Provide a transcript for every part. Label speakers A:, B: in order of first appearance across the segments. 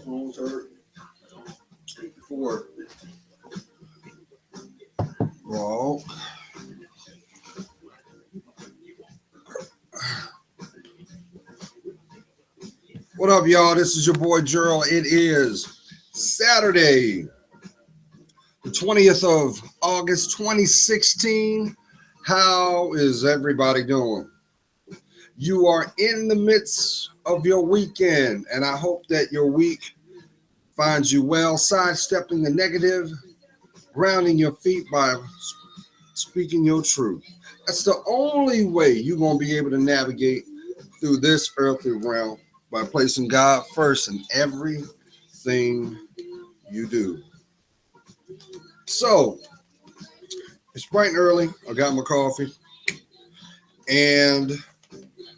A: third, fourth. Well, what up, y'all? This is your boy Gerald. It is Saturday, the 20th of August, 2016. How is everybody doing? You are in the midst of your weekend, and I hope that your week finds you well, sidestepping the negative, grounding your feet by speaking your truth. That's the only way you're going to be able to navigate through this earthly realm, by placing God first in everything you do. So, it's bright and early. I got my coffee and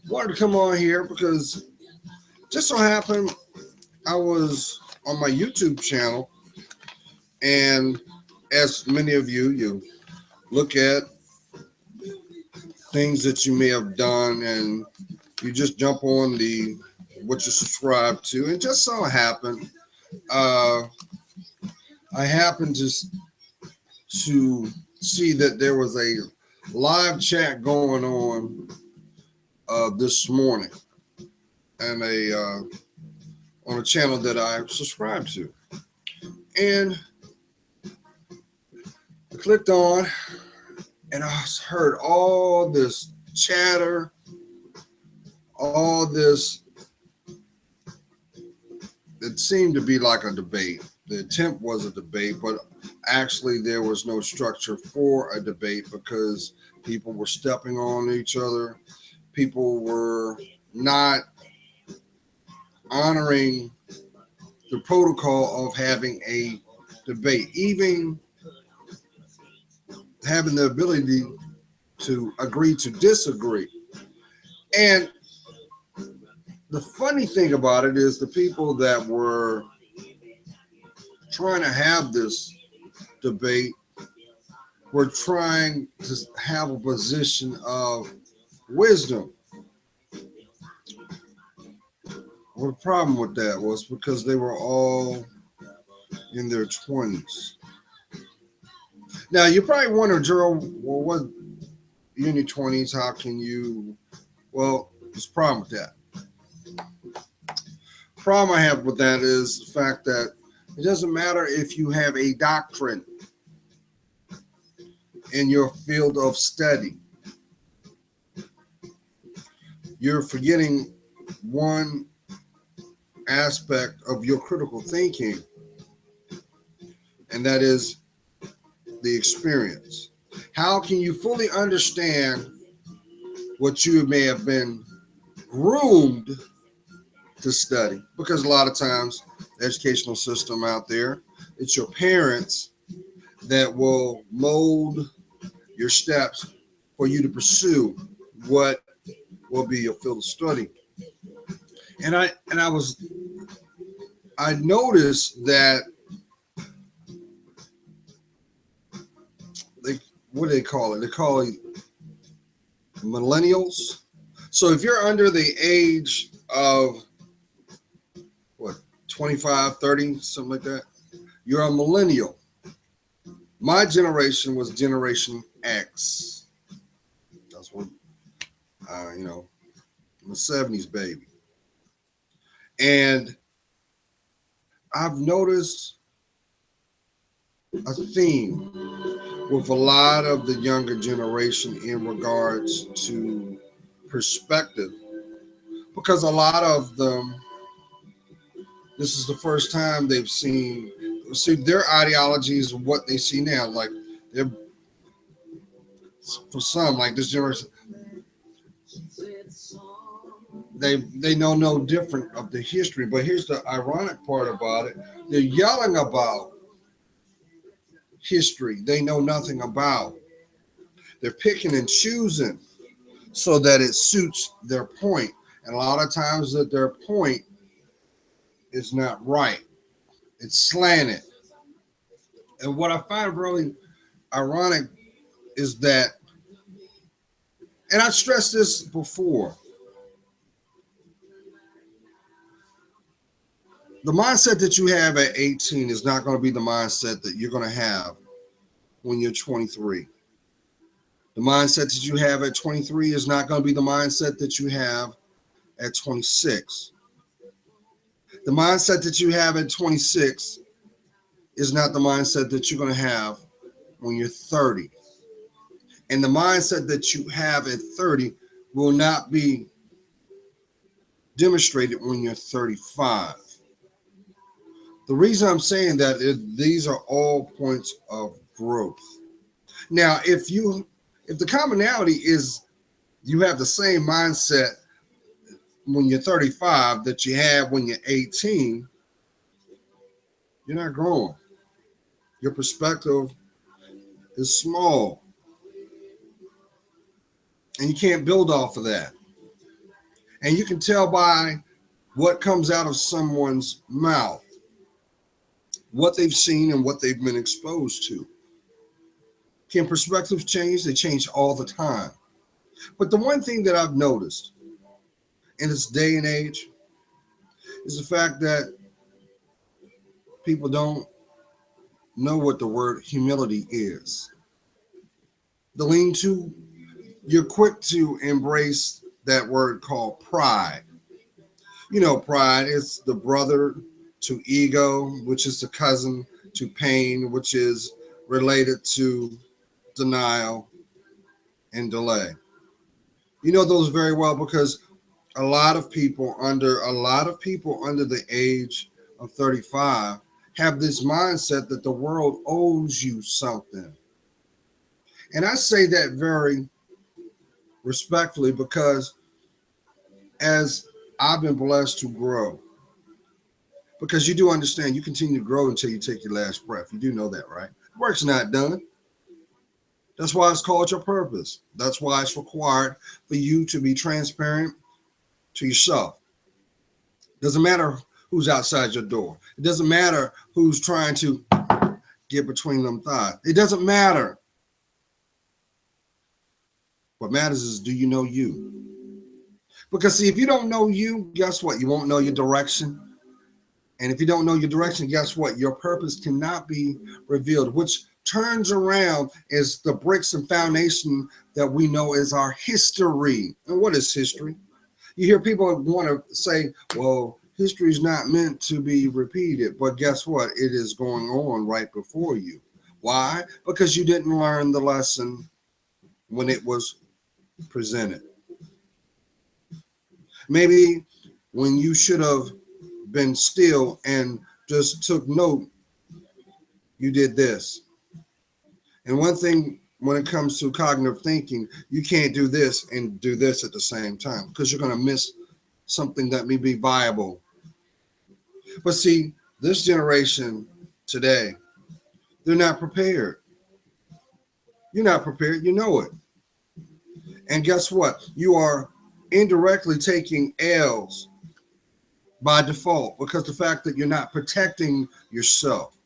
A: wanted to come on here because just so happened I was on my YouTube channel, and as many of you look at things that you may have done, and you just jump on the what you subscribe to, and just so happened I happened to see that there was a live chat going on this morning, and on a channel that I subscribe to, and I clicked on, and I heard all this chatter, all this. It seemed to be like a debate. The attempt was a debate, but actually there was no structure for a debate because people were stepping on each other. People were not honoring the protocol of having a debate, even having the ability to agree to disagree. And the funny thing about it is the people that were trying to have this debate were trying to have a position of wisdom. Well, the problem with that was because they were all in their 20s. Now, you probably wonder, Gerald, well, what, you're in your 20s, how can you? Well, there's a problem with that. The problem I have with that is the fact that it doesn't matter if you have a doctrine in your field of study. You're forgetting one aspect of your critical thinking, and that is the experience. How can you fully understand what you may have been groomed to study? Because a lot of times, the educational system out there, it's your parents that will mold your steps for you to pursue what will be your field of study. And I noticed that what do they call it? They call it millennials. So if you're under the age of what, 25, 30, something like that, you're a millennial. My generation was Generation X. That's what, I'm a 70s baby. And I've noticed a theme with a lot of the younger generation in regards to perspective, because a lot of them, this is the first time they've seen their ideologies of what they see now. Like, they're, for some, like this generation, they know no different of the history. But here's the ironic part about it: they're yelling about history they know nothing about. They're picking and choosing so that it suits their point, and a lot of times that their point is not right. It's slanted. And what I find really ironic is that, and I stressed this before, The mindset that you have at 18 is not going to be the mindset that you're going to have when you're 23. The mindset that you have at 23 is not going to be the mindset that you have at 26. The mindset that you have at 26 is not the mindset that you're going to have when you're 30. And the mindset that you have at 30 will not be demonstrated when you're 35. The reason I'm saying that is these are all points of growth. Now, if the commonality is you have the same mindset when you're 35 that you have when you're 18, you're not growing. Your perspective is small. And you can't build off of that. And you can tell by what comes out of someone's mouth, what they've seen and what they've been exposed to. Can perspectives change? They change all the time. But the one thing that I've noticed in this day and age is the fact that people don't know what the word humility is. The lean to, you're quick to embrace that word called pride. You know, pride is the brother to ego, which is the cousin to pain, which is related to denial and delay. You know those very well because a lot of people under the age of 35 have this mindset that the world owes you something. And I say that very respectfully because as I've been blessed to grow, because you do understand you continue to grow until you take your last breath. You do know that, right? The work's not done. That's why it's called your purpose. That's why it's required for you to be transparent to yourself. Doesn't matter who's outside your door. It doesn't matter who's trying to get between them thighs. It doesn't matter. What matters is, do you know you? Because see, if you don't know you, guess what? You won't know your direction. And if you don't know your direction, guess what? Your purpose cannot be revealed, which turns around is the bricks and foundation that we know as our history. And what is history? You hear people want to say, well, history is not meant to be repeated. But guess what? It is going on right before you. Why? Because you didn't learn the lesson when it was presented. Maybe when you should have been still and just took note, you did this. And one thing when it comes to cognitive thinking, you can't do this and do this at the same time because you're going to miss something that may be viable. But see, this generation today, they're not prepared. You're not prepared, you know it. And guess what? You are indirectly taking L's by default because the fact that you're not protecting yourself.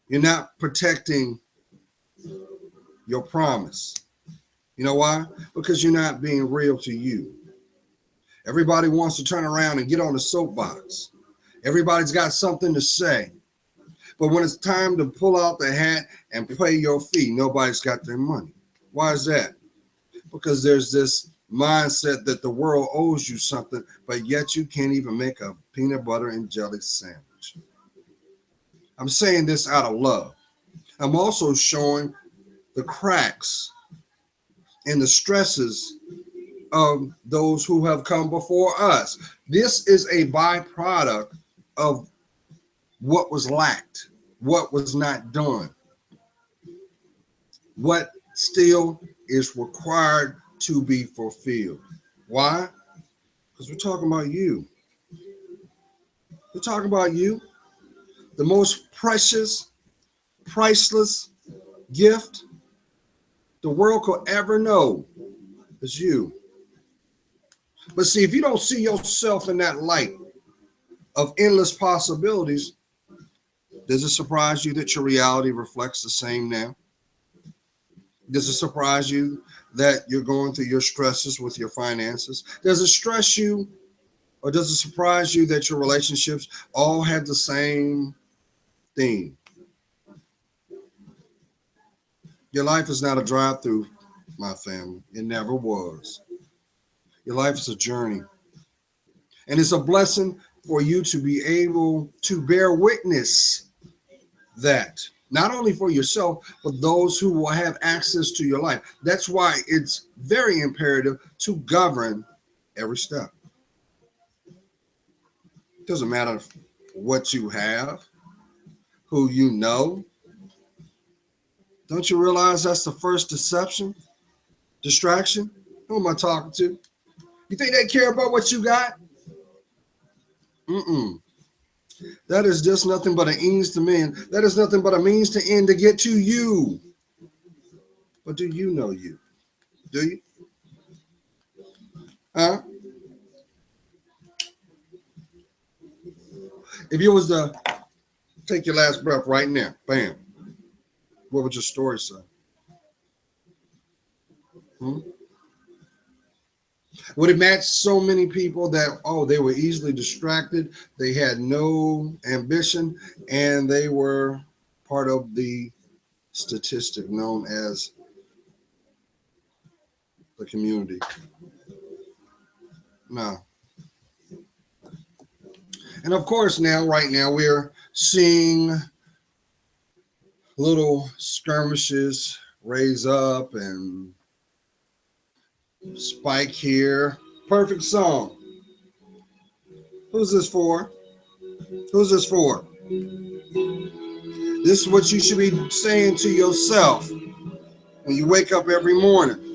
A: You're not protecting your promise. You know why? Because you're not being real to you. Everybody wants to turn around and get on the soapbox. Everybody's got something to say. But when it's time to pull out the hat and pay your fee, nobody's got their money. Why is that? Because there's this mindset that the world owes you something, but yet you can't even make a peanut butter and jelly sandwich. I'm saying this out of love. I'm also showing the cracks and the stresses of those who have come before us. This is a byproduct of what was lacked, what was not done, what still is required to be fulfilled. Why? Because we're talking about you. We're talking about you. The most precious, priceless gift the world could ever know is you. But see, if you don't see yourself in that light of endless possibilities, does it surprise you that your reality reflects the same now? Does it surprise you that you're going through your stresses with your finances? Does it stress you Or does it surprise you that your relationships all have the same theme? Your life is not a drive-through, my family. It never was. Your life is a journey. And it's a blessing for you to be able to bear witness that, not only for yourself, but those who will have access to your life. That's why it's very imperative to govern every step. It doesn't matter what you have, who you know. Don't you realize that's the first distraction? Who am I talking to? You think they care about what you got? Mm-mm. That is just nothing but a means to men. That is nothing but a means to end to get to you. But do you know you? Do you? Huh? If you was to take your last breath right now, bam, what would your story say? Hmm? Would it match so many people that, oh, they were easily distracted, they had no ambition, and they were part of the statistic known as the community? No. And of course, right now, we're seeing little skirmishes raise up and spike here. Perfect song. Who's this for? Who's this for? This is what you should be saying to yourself when you wake up every morning.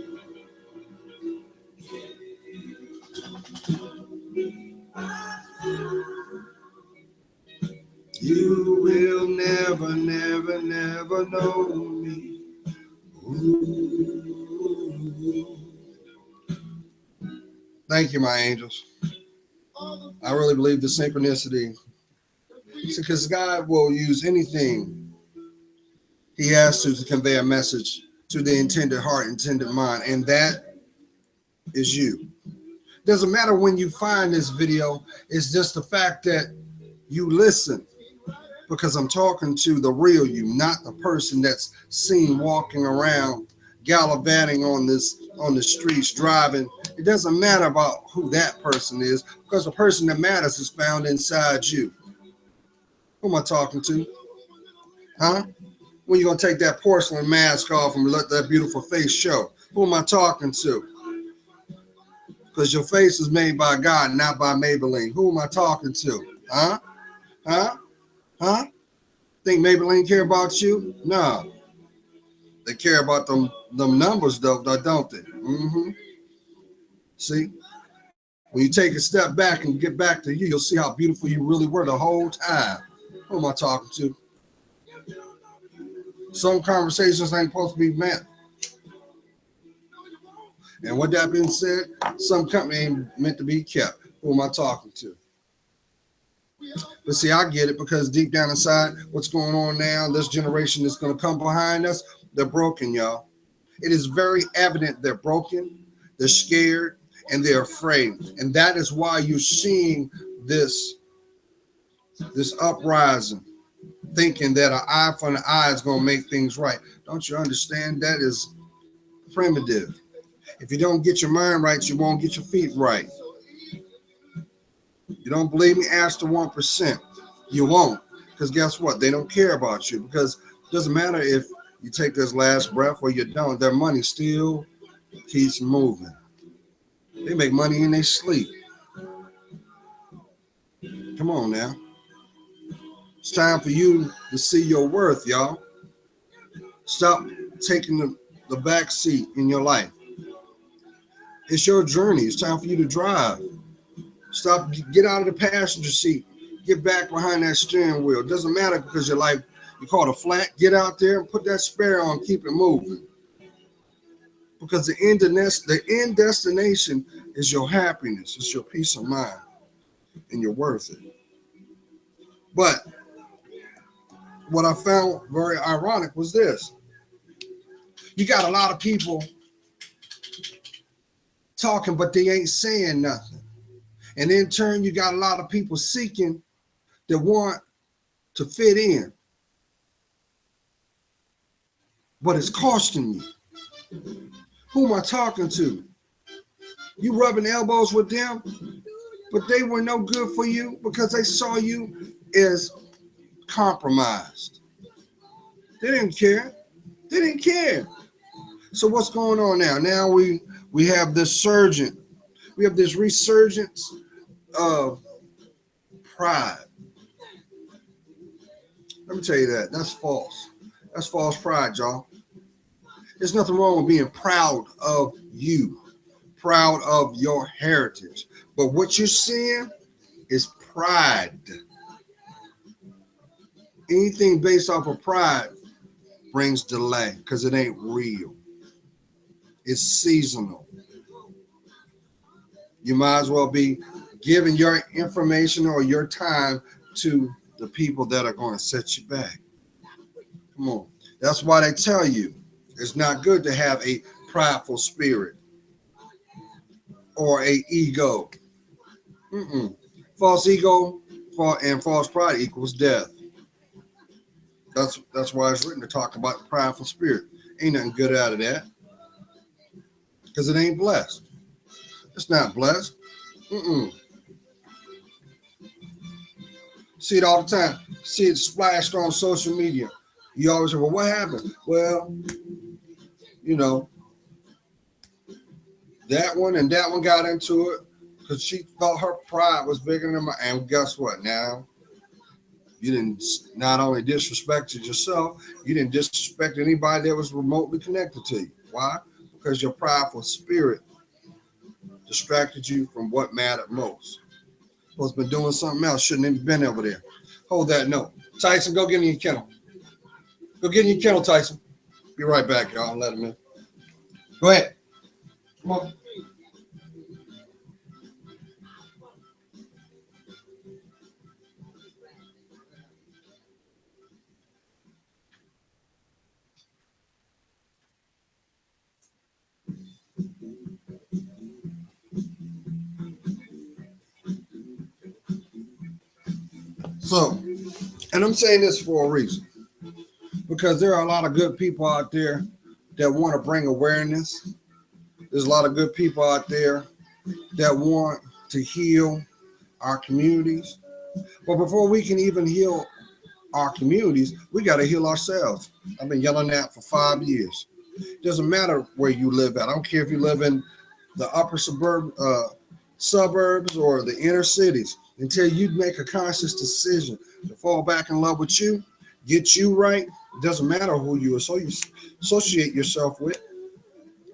A: You will never, never, never know me. Ooh. Thank you, my angels. I really believe the synchronicity. Because God will use anything he has to convey a message to the intended heart, intended mind, and that is you. Doesn't matter when you find this video, it's just the fact that you listen, because I'm talking to the real you, not the person that's seen walking around gallivanting on the streets driving. It doesn't matter about who that person is, because the person that matters is found inside you. Who am I talking to? Huh? When you gonna take that porcelain mask off and let that beautiful face show? Who am I talking to? Because your face is made by God, not by Maybelline. Who am I talking to? Huh? Huh? Huh? Think Maybelline care about you? No. They care about them numbers, though, don't they? Mm-hmm. See? When you take a step back and get back to you, you'll see how beautiful you really were the whole time. Who am I talking to? Some conversations ain't supposed to be meant. And with that being said, some company ain't meant to be kept. Who am I talking to? But see, I get it, because deep down inside, what's going on now, this generation that's going to come behind us, they're broken, y'all. It is very evident they're broken, they're scared, and they're afraid. And that is why you're seeing this uprising, thinking that an eye for an eye is going to make things right. Don't you understand? That is primitive. If you don't get your mind right, you won't get your feet right. You don't believe me? Ask the 1%. You won't, because guess what? They don't care about you, because it doesn't matter if you take this last breath or you don't. Their money still keeps moving. They make money in their sleep. Come on now. It's time for you to see your worth, y'all. Stop taking the back seat in your life. It's your journey. It's time for you to drive. Stop, get out of the passenger seat. Get back behind that steering wheel. It doesn't matter because your life, you call it a flat. Get out there and put that spare on. Keep it moving. Because the end destination is your happiness. It's your peace of mind. And you're worth it. But what I found very ironic was this. You got a lot of people talking, but they ain't saying nothing. And in turn, you got a lot of people seeking that want to fit in, but it's costing you. Who am I talking to? You rubbing elbows with them, but they were no good for you because they saw you as compromised. They didn't care. They didn't care. So what's going on now? Now we have this surgent, we have this resurgence of pride. Let me tell you that. That's false. That's false pride, y'all. There's nothing wrong with being proud of you, proud of your heritage. But what you're seeing is pride. Anything based off of pride brings delay because it ain't real. It's seasonal. You might as well be giving your information or your time to the people that are going to set you back. Come on. That's why they tell you it's not good to have a prideful spirit or a ego. False ego and false pride equals death. That's why it's written to talk about the prideful spirit. Ain't nothing good out of that because it ain't blessed. It's not blessed. See it all the time. See it splashed on social media. You always say, well, what happened? Well, you know, that one and that one got into it because she thought her pride was bigger than mine. And guess what? Now, you didn't not only disrespect yourself, you didn't disrespect anybody that was remotely connected to you. Why? Because your prideful spirit distracted you from what mattered most. Supposed to be doing something else. Shouldn't have been over there. Hold that note. Tyson, go get in your kennel. Go get in your kennel, Tyson. Be right back, y'all. Let him in. Go ahead. Come on. So, and I'm saying this for a reason, because there are a lot of good people out there that want to bring awareness. There's a lot of good people out there that want to heal our communities. But before we can even heal our communities, we got to heal ourselves. I've been yelling that for 5 years. Doesn't matter where you live at. I don't care if you live in the upper suburbs or the inner cities. Until you make a conscious decision to fall back in love with you, get you right, it doesn't matter who you associate yourself with.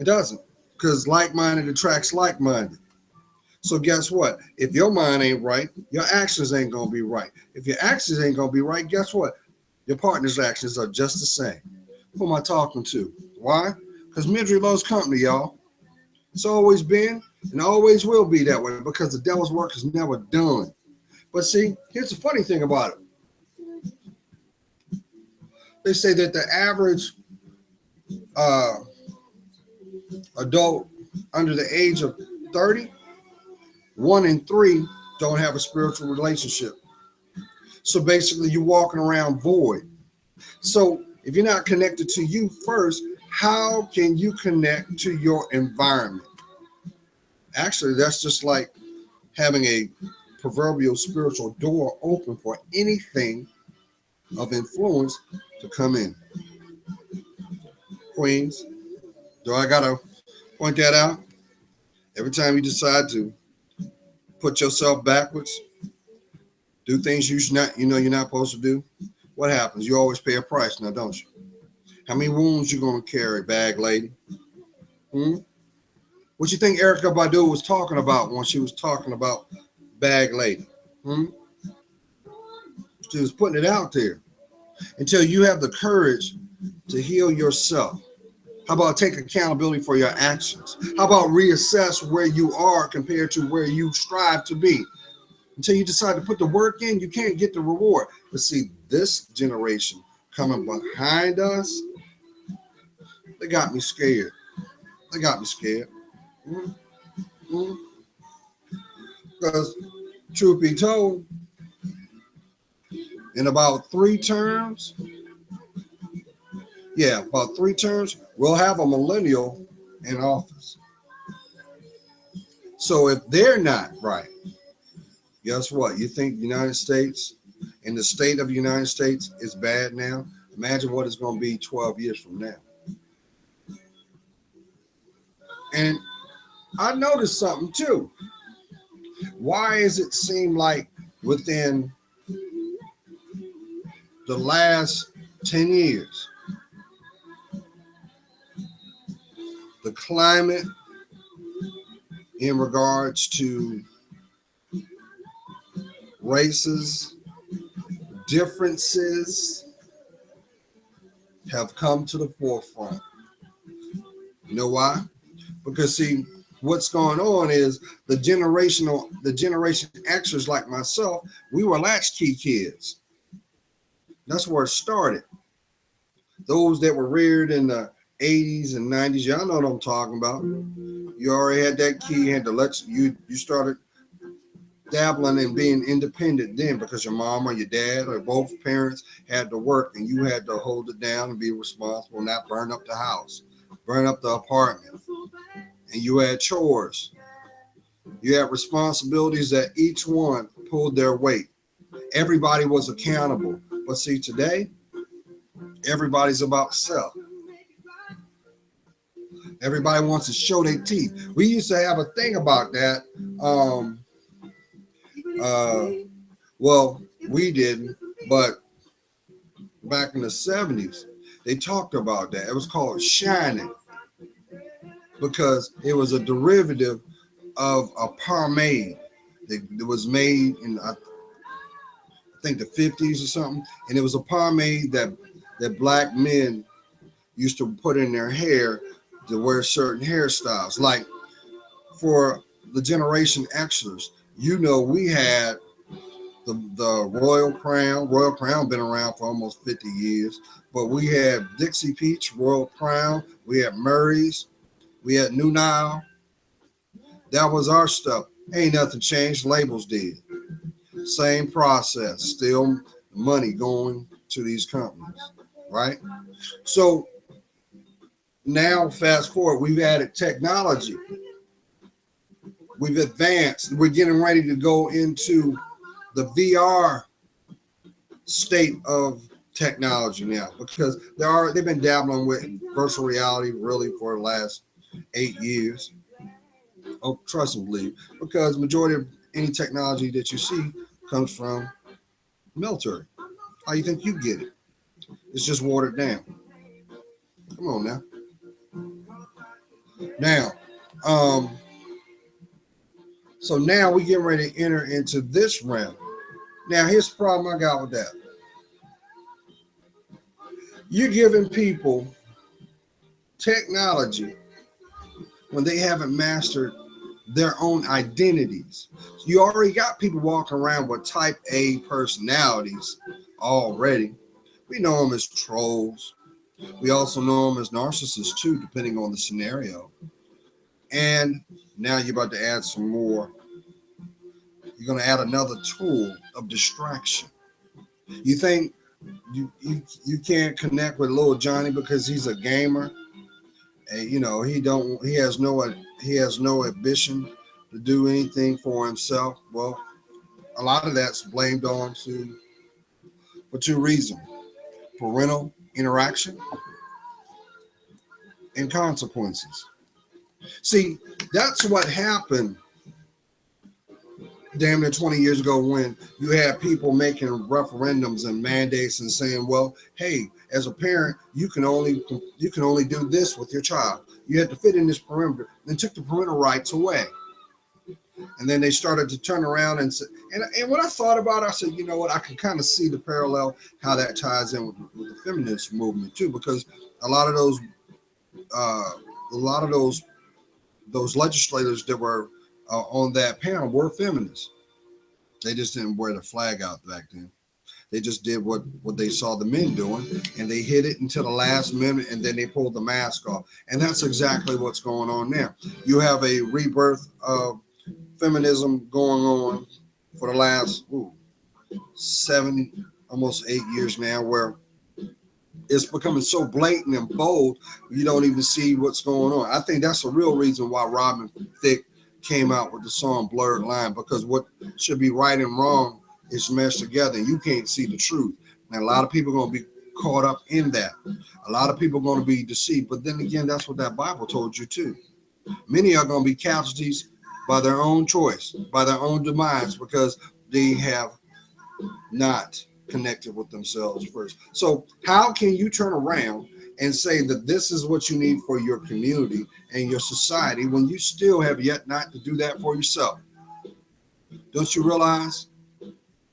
A: It doesn't, because like-minded attracts like-minded. So guess what? If your mind ain't right, your actions ain't gonna be right. If your actions ain't gonna be right, guess what? Your partner's actions are just the same. Who am I talking to? Why? Because misery loves company, y'all. It's always been and always will be that way because the devil's work is never done. But see, here's the funny thing about it. They say that the average adult under the age of 30, 1 in 3 don't have a spiritual relationship. So basically, you're walking around void. So if you're not connected to you first, how can you connect to your environment? Actually, that's just like having a proverbial spiritual door open for anything of influence to come in. Queens, do I gotta point that out? Every time you decide to put yourself backwards, do things you know you're not supposed to do, what happens? You always pay a price now, don't you? How many wounds you gonna carry, bag lady? What you think Erykah Badu was talking about when she was talking about bag lady? She was putting it out there until you have the courage to heal yourself. How about take accountability for your actions? How about reassess where you are compared to where you strive to be? Until you decide to put the work in, you can't get the reward. But see, this generation coming behind us, they got me scared. They got me scared. Because truth be told, in about 3 terms, about 3 terms, we'll have a millennial in office. So if they're not right, guess what? You think the United States and the state of the United States is bad now? Imagine what it's going to be 12 years from now. And I noticed something too. Why does it seem like within the last 10 years, the climate in regards to races, differences have come to the forefront? You know why? Because see, what's going on is the generation Xers like myself, we were latchkey kids. That's where it started. Those that were reared in the 80s and 90s, y'all know what I'm talking about. You already had that key, you had to let you started dabbling and being independent then, because your mom or your dad or both parents had to work and you had to hold it down and be responsible and not burn up the house, burn up the apartment. And you had chores. You had responsibilities that each one pulled their weight. Everybody was accountable. But see, today, everybody's about self. Everybody wants to show their teeth. We used to have a thing about that. Well, we didn't, but back in the 70s, they talked about that. It was called shining, because it was a derivative of a pomade that was made in, I think, the 50s or something. And it was a pomade that black men used to put in their hair to wear certain hairstyles. Like for the generation Xers, you know, we had the Royal Crown. Royal Crown been around for almost 50 years, but we had Dixie Peach, Royal Crown. We had Murray's. We had New Nile. That was our stuff. Ain't nothing changed. Labels did. Same process. Still money going to these companies, right? So now, fast forward, we've added technology. We've advanced. We're getting ready to go into the VR state of technology now, because they've been dabbling with virtual reality really for the last 8 years. Oh, trust and believe, because majority of any technology that you see comes from military. How you think you get it? It's just watered down. Come on now. Now, so now we getting ready to enter into this realm. Now, here's the problem I got with that. You're giving people technology when they haven't mastered their own identities. You already got people walking around with type A personalities already. We know them as trolls. We also know them as narcissists too, depending on the scenario. And now you're about to add some more. You're going to add another tool of distraction. You think you can't connect with little Johnny because he's a gamer? And, you know, he has no ambition to do anything for himself. Well, a lot of that's blamed on for two reasons: parental interaction and consequences. See, that's what happened damn near 20 years ago, when you had people making referendums and mandates and saying, well, hey, as a parent, you can only do this with your child. You had to fit in this perimeter. Then took the parental rights away. And then they started to turn around and say, and when I thought about it, I said, you know what, I can kind of see the parallel, how that ties in with the feminist movement too, because a lot of those legislators that were on that panel were feminists. They just didn't wear the flag out back then. They just did what they saw the men doing, and they hid it until the last minute, and then they pulled the mask off. And that's exactly what's going on now. You have a rebirth of feminism going on for the last 7, almost 8 years now, where it's becoming so blatant and bold, you don't even see what's going on. I think that's the real reason why Robin Thicke came out with the song Blurred Line, because what should be right and wrong is meshed together, and you can't see the truth. And a lot of people are going to be caught up in that. A lot of people are going to be deceived. But then again, that's what that Bible told you too. Many are going to be casualties by their own choice, by their own demise, because they have not connected with themselves first. So how can you turn around and say that this is what you need for your community and your society when you still have yet not to do that for yourself? Don't you realize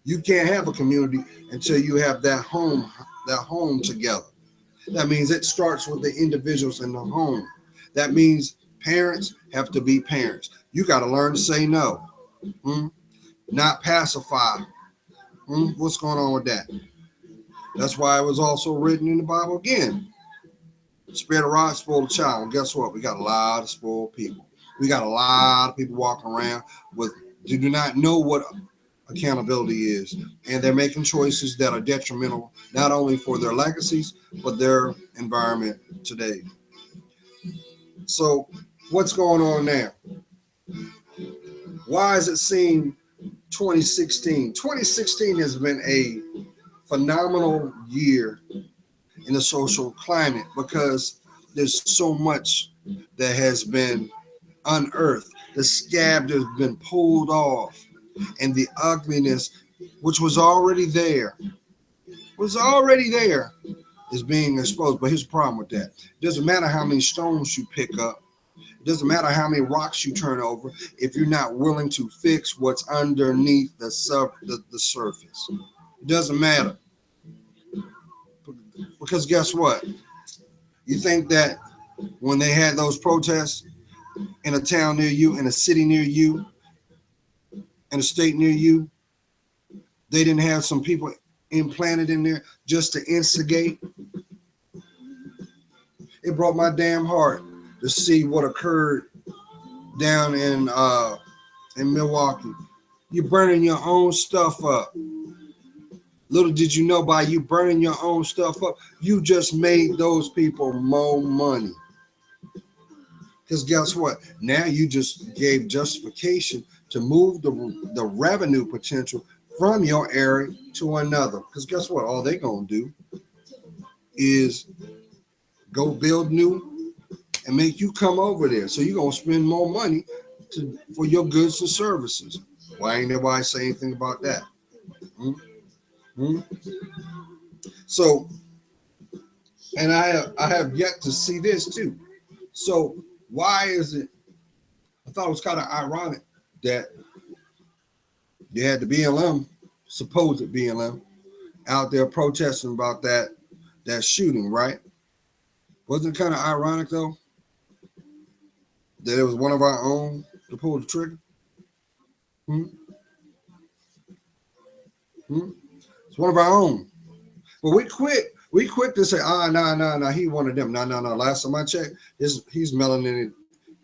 A: you can't have a community until you have that home together? That means it starts with the individuals in the home. That means parents have to be parents. You got to learn to say no, not pacify. What's going on with that? That's why it was also written in the Bible again. Spare the rod, spoil the child. And guess what? We got a lot of spoiled people. We got a lot of people walking around with do not know what accountability is, and they're making choices that are detrimental not only for their legacies but their environment today. So what's going on now? Why does it seem 2016 has been a phenomenal year in the social climate, because there's so much that has been unearthed. The scab has been pulled off, and the ugliness, which was already there, is being exposed. But here's the problem with that. It doesn't matter how many stones you pick up. It doesn't matter how many rocks you turn over if you're not willing to fix what's underneath the surface. It doesn't matter. Because guess what? You think that when they had those protests in a town near you, in a city near you, in a state near you, they didn't have some people implanted in there just to instigate? It broke my damn heart to see what occurred down in Milwaukee. You're burning your own stuff up. Little did you know, by you burning your own stuff up, you just made those people more money. Because guess what? Now you just gave justification to move the revenue potential from your area to another. Because guess what? All they're going to do is go build new and make you come over there. So you're going to spend more money for your goods and services. Why ain't nobody say anything about that? So, and I have yet to see this too. So why is it? I thought it was kind of ironic that you had the BLM, supposed BLM, out there protesting about that shooting, right? Wasn't it kind of ironic though that it was one of our own to pull the trigger? It's one of our own. But we quit to say, no, he one of them. No. Last time I checked, he's melanated.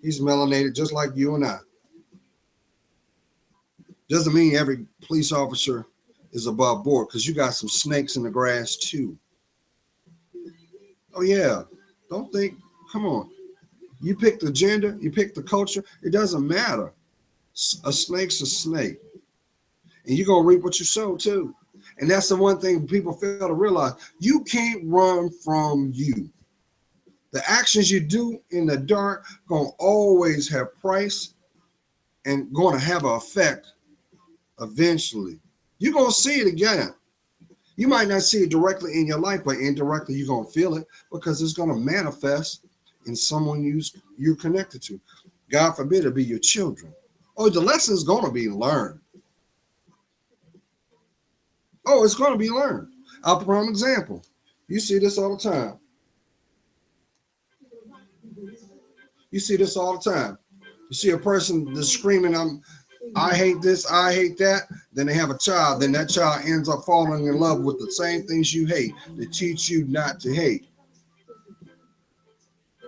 A: He's melanated just like you and I. Doesn't mean every police officer is above board, because you got some snakes in the grass too. Oh yeah. Don't think, come on. You pick the gender, you pick the culture, it doesn't matter. A snake's a snake. And you're going to reap what you sow too. And that's the one thing people fail to realize. You can't run from you. The actions you do in the dark going to always have price and going to have an effect eventually. You're going to see it again. You might not see it directly in your life, but indirectly you're going to feel it, because it's going to manifest in someone you're connected to. God forbid it be your children. Oh, the lesson's going to be learned. Oh, it's going to be learned. I'll put an example. You see this all the time. You see this all the time. You see a person that's screaming, I hate this, I hate that. Then they have a child. Then that child ends up falling in love with the same things you hate to teach you not to hate.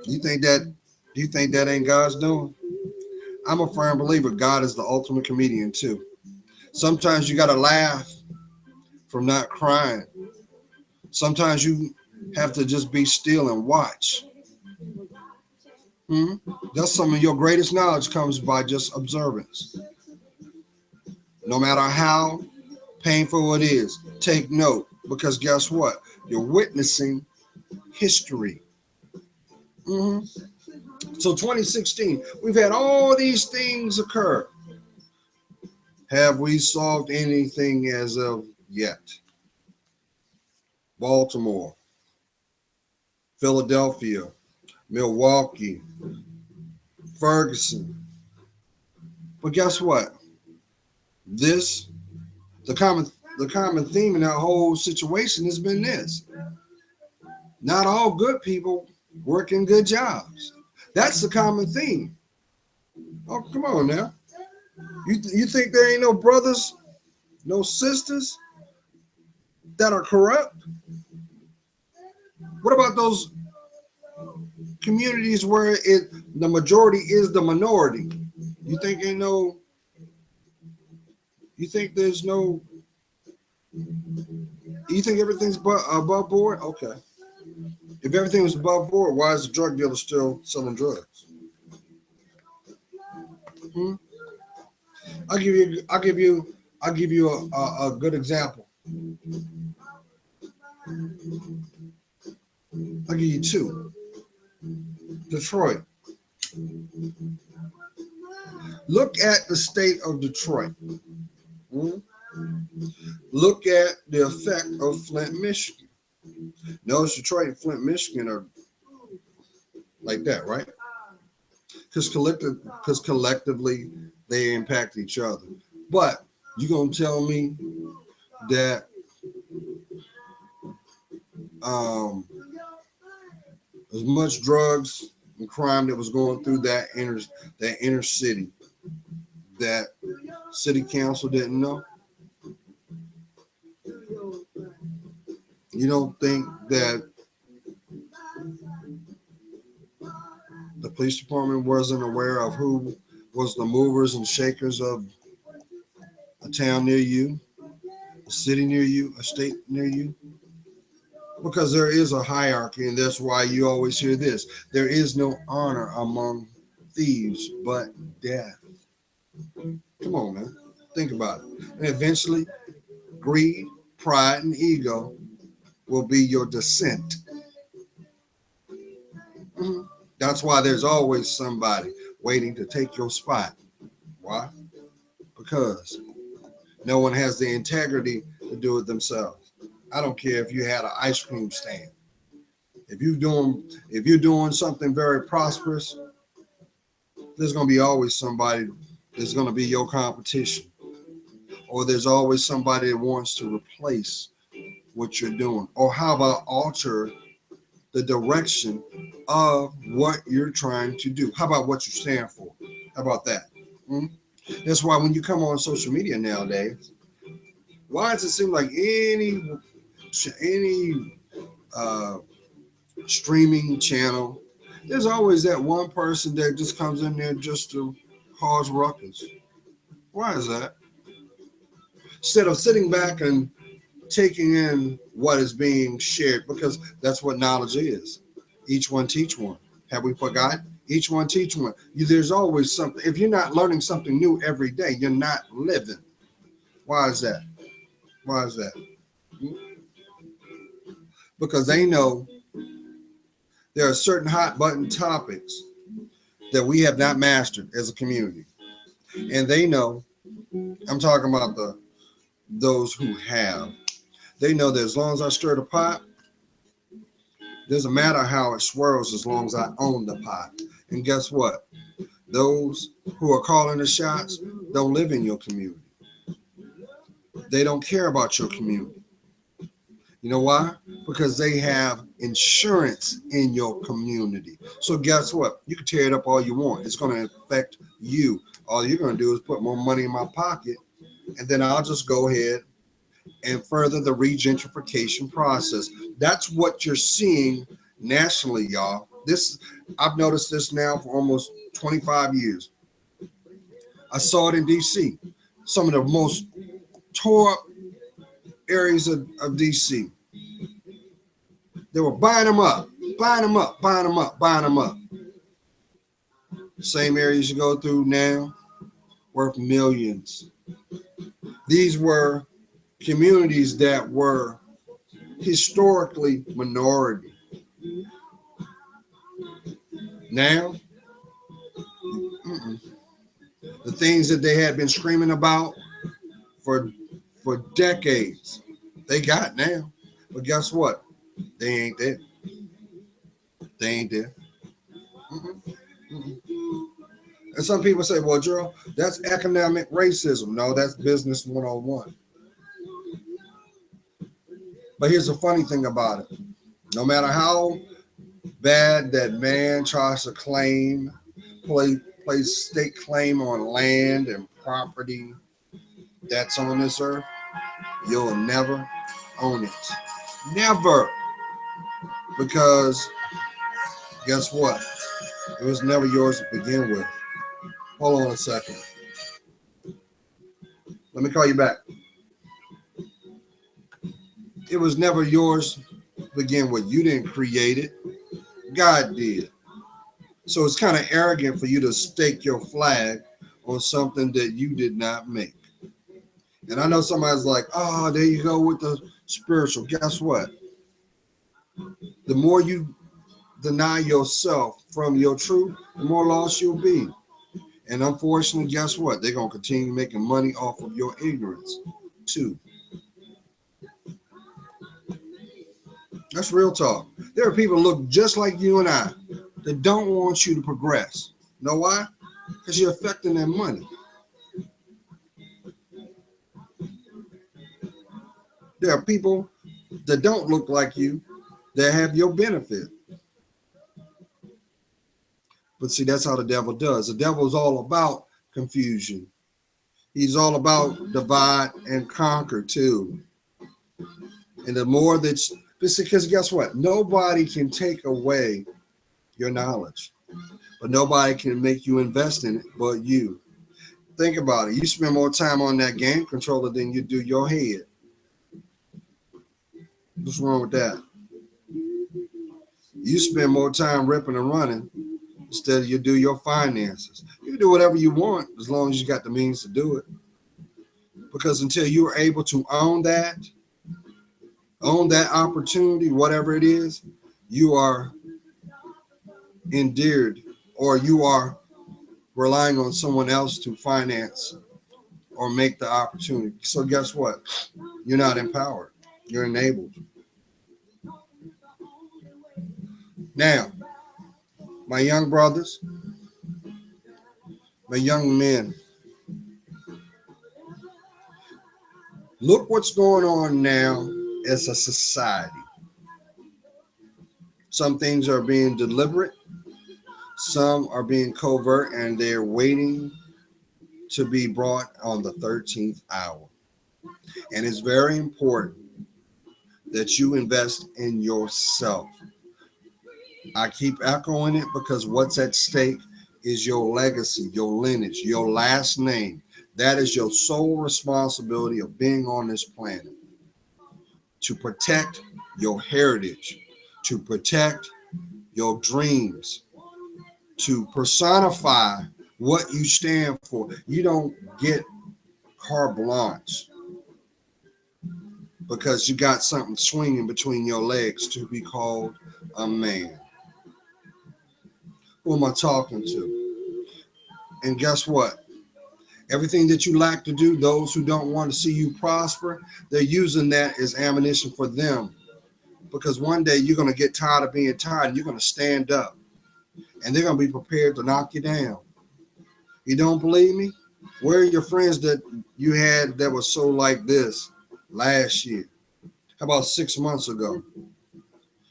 A: Do you think that ain't God's doing? I'm a firm believer God is the ultimate comedian too. Sometimes you got to laugh from not crying. Sometimes you have to just be still and watch. Hmm? That's some of your greatest knowledge comes by just observance. No matter how painful it is, take note because guess what? You're witnessing history. Hmm. So 2016, we've had all these things occur. Have we solved anything as of yet? Baltimore, Philadelphia, Milwaukee, Ferguson. But guess what? This the common theme in that whole situation has been this. Not all good people work in good jobs. That's the common theme. Oh, come on now. You think there ain't no brothers, no sisters that are corrupt? What about those communities where the majority is the minority? You think ain't no you think there's no you think everything's above board? Okay. If everything was above board, why is the drug dealer still selling drugs? Hmm? I'll give you a good example. I'll give you two. Detroit. Look at the state of Detroit. Hmm? Look at the effect of Flint, Michigan. Notice Detroit and Flint, Michigan are like that, right? Because collectively they impact each other. But you gonna tell me that as much drugs and crime that was going through that inner city that city council didn't know? You don't think that the police department wasn't aware of who was the movers and shakers of a town near you, a city near you, a state near you? Because there is a hierarchy, and that's why you always hear this. There is no honor among thieves, but death. Come on, man. Think about it. And eventually, greed, pride, and ego will be your descent. Mhm. That's why there's always somebody waiting to take your spot. Why? Because no one has the integrity to do it themselves. I don't care if you had an ice cream stand. If you're doing something very prosperous, there's gonna be always somebody that's gonna be your competition. Or there's always somebody that wants to replace what you're doing. Or how about alter the direction of what you're trying to do? How about what you stand for? How about that? Hmm? That's why when you come on social media nowadays, why does it seem like any uh, streaming channel, there's always that one person that just comes in there just to cause ruckus? Why is that? Instead of sitting back and taking in what is being shared, because that's what knowledge is. Each one teach one. Have we forgotten? Each one teach one. There's always something. If you're not learning something new every day, you're not living. Why is that? Why is that? Because they know there are certain hot button topics that we have not mastered as a community. And they know, I'm talking about those who have. They know that as long as I stir the pot, doesn't matter how it swirls as long as I own the pot. And guess what? Those who are calling the shots don't live in your community. They don't care about your community. You know why? Because they have insurance in your community. So guess what? You can tear it up all you want. It's going to affect you. All you're going to do is put more money in my pocket, and then I'll just go ahead and further the regentrification process. That's what you're seeing nationally, y'all. I've noticed this now for almost 25 years. I saw it in DC. Some of the most tore up areas of DC. They were buying them up, buying them up, buying them up, buying them up. Same areas you go through now, worth millions. These were communities that were historically minority. Now, the things that they had been screaming about for decades, they got now. But guess what? They ain't there. They ain't there. And some people say, well, Gerald, that's economic racism. No, that's business 101. But here's the funny thing about it. No matter how bad that man tries to place state claim on land and property that's on this earth, you'll never own it. Never. Because guess what? It was never yours to begin with. Hold on a second. Let me call you back. It was never yours to begin with. You didn't create it. God did. So it's kind of arrogant for you to stake your flag on something that you did not make. And I know somebody's like, oh, there you go with the spiritual. Guess what? The more you deny yourself from your truth, the more lost you'll be. And unfortunately, guess what? They're going to continue making money off of your ignorance, too. That's real talk. There are people who look just like you and I that don't want you to progress. Know why? Because you're affecting their money. There are people that don't look like you that have your benefit. But see, that's how the devil does. The devil is all about confusion. He's all about divide and conquer too. And the more that's, because guess what? Nobody can take away your knowledge, but nobody can make you invest in it but you. Think about it. You spend more time on that game controller than you do your head. What's wrong with that? You spend more time ripping and running instead of you do your finances. You can do whatever you want as long as you got the means to do it. Because until you're able to own that opportunity, whatever it is, you are endeared or you are relying on someone else to finance or make the opportunity. So guess what? You're not empowered. You're enabled. Now, my young brothers, my young men, look what's going on now as a society. Some things are being deliberate, some are being covert, and they're waiting to be brought on the 13th hour. And it's very important that you invest in yourself. I keep echoing it because what's at stake is your legacy, your lineage, your last name. That is your sole responsibility of being on this planet. To protect your heritage, to protect your dreams, to personify what you stand for. You don't get carte blanche because you got something swinging between your legs to be called a man. Who am I talking to? And guess what? Everything that you like to do, those who don't want to see you prosper, they're using that as ammunition for them. Because one day you're going to get tired of being tired and you're going to stand up. And they're going to be prepared to knock you down. You don't believe me? Where are your friends that you had that was so like this last year? How about 6 months ago?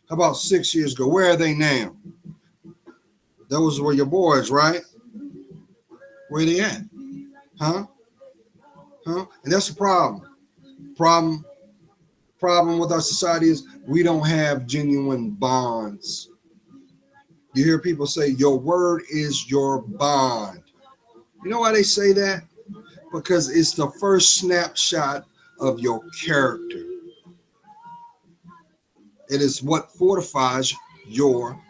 A: How about 6 years ago? Where are they now? Those were your boys, right? Where they at? Huh? And that's the problem. Problem with our society is we don't have genuine bonds. You hear people say your word is your bond. You know why they say that? Because it's the first snapshot of your character. It is what fortifies your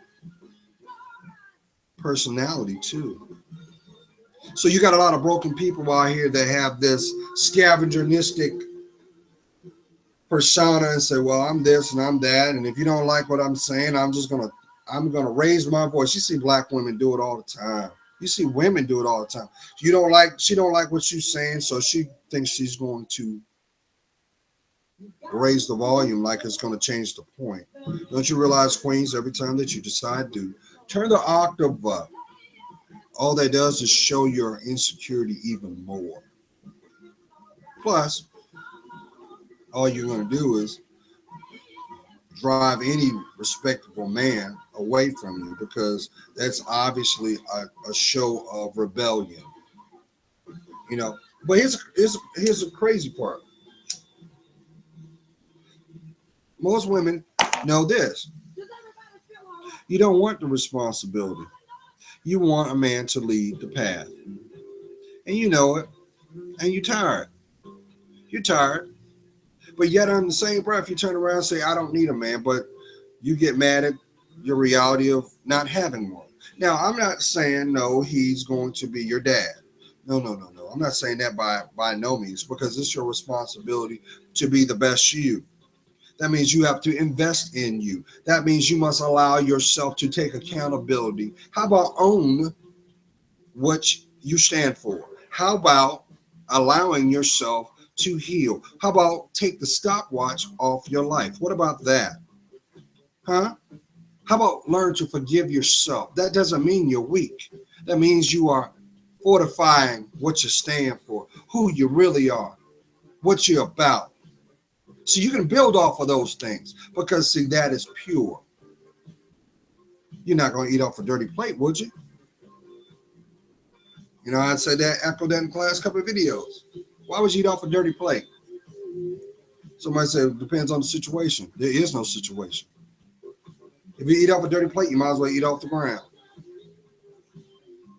A: personality too. So you got a lot of broken people out here that have this scavengeristic persona and say, well, I'm this and I'm that. And if you don't like what I'm saying, I'm gonna raise my voice. You see black women do it all the time. You see women do it all the time. She don't like what you're saying, so she thinks she's going to raise the volume like it's going to change the point. Don't you realize, Queens, every time that you decide to turn the octave up, all that does is show your insecurity even more. Plus, all you're going to do is drive any respectable man away from you, because that's obviously a show of rebellion. You know, but here's a crazy part. Most women know this. You don't want the responsibility. You want a man to lead the path. And you know it. And you're tired. You're tired. But yet on the same breath, you turn around and say, I don't need a man, but you get mad at your reality of not having one. Now, I'm not saying, no, he's going to be your dad. No. I'm not saying that by no means, because it's your responsibility to be the best you. That means you have to invest in you. That means you must allow yourself to take accountability. How about own what you stand for? How about allowing yourself to heal? How about take the stopwatch off your life? What about that? Huh? How about learn to forgive yourself? That doesn't mean you're weak. That means you are fortifying what you stand for, who you really are, what you're about. So you can build off of those things, because see, that is pure. You're not going to eat off a dirty plate, would you? You know, I'd say that, echoed that in the last couple of videos. Why would you eat off a dirty plate? Somebody said it depends on the situation. There is no situation. If you eat off a dirty plate, you might as well eat off the ground.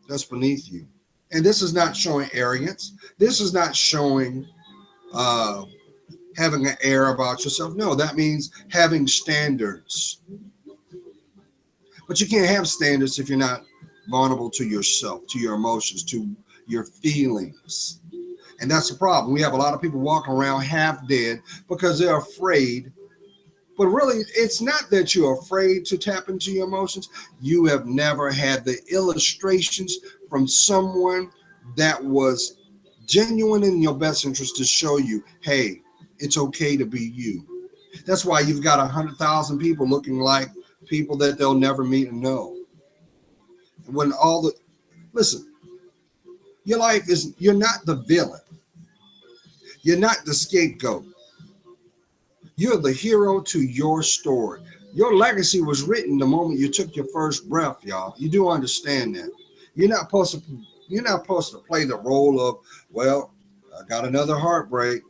A: That's beneath you. And this is not showing arrogance. This is not showing having an air about yourself. No, that means having standards. But you can't have standards if you're not vulnerable to yourself, to your emotions, to your feelings. And that's the problem. We have a lot of people walking around half dead because they're afraid. But really, it's not that you're afraid to tap into your emotions. You have never had the illustrations from someone that was genuine in your best interest to show you, hey, it's okay to be you. That's why you've got 100,000 people looking like people that they'll never meet and know. And when listen, your life is, you're not the villain. You're not the scapegoat. You're the hero to your story. Your legacy was written the moment you took your first breath, y'all. You do understand that. You're not supposed to play the role of, well, I got another heartbreak.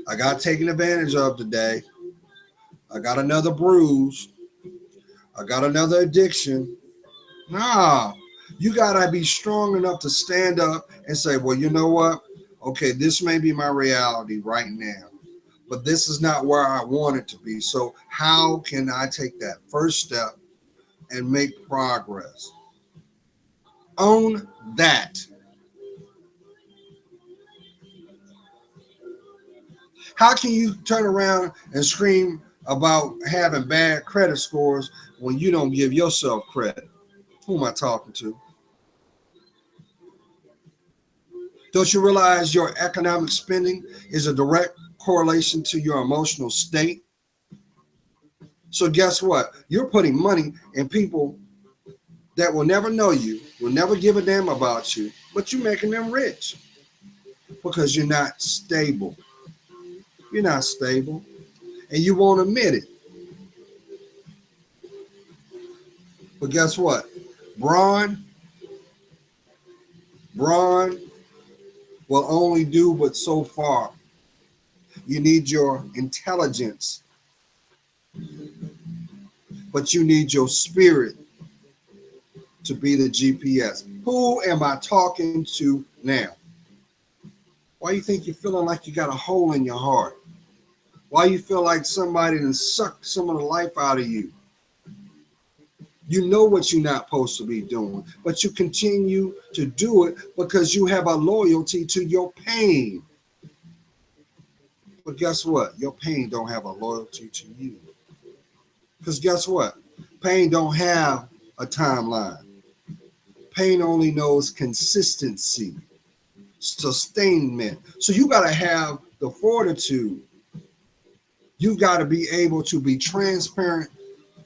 A: I got taken advantage of today. I got another bruise. I got another addiction. Nah, you got to be strong enough to stand up and say, well, you know what? Okay, this may be my reality right now, but this is not where I want it to be. So how can I take that first step and make progress? Own that. How can you turn around and scream about having bad credit scores when you don't give yourself credit? Who am I talking to? Don't you realize your economic spending is a direct correlation to your emotional state? So guess what? You're putting money in people that will never know you, will never give a damn about you, but you're making them rich because you're not stable. You're not stable, and you won't admit it. But guess what? Brawn will only do but so far. You need your intelligence, but you need your spirit to be the GPS. Who am I talking to now? Why you think you're feeling like you got a hole in your heart? Why you feel like somebody done sucked some of the life out of you? You know what you're not supposed to be doing, but you continue to do it because you have a loyalty to your pain. But guess what? Your pain don't have a loyalty to you. Because guess what? Pain don't have a timeline. Pain only knows consistency, sustainment. So you got to have the fortitude. You've got to be able to be transparent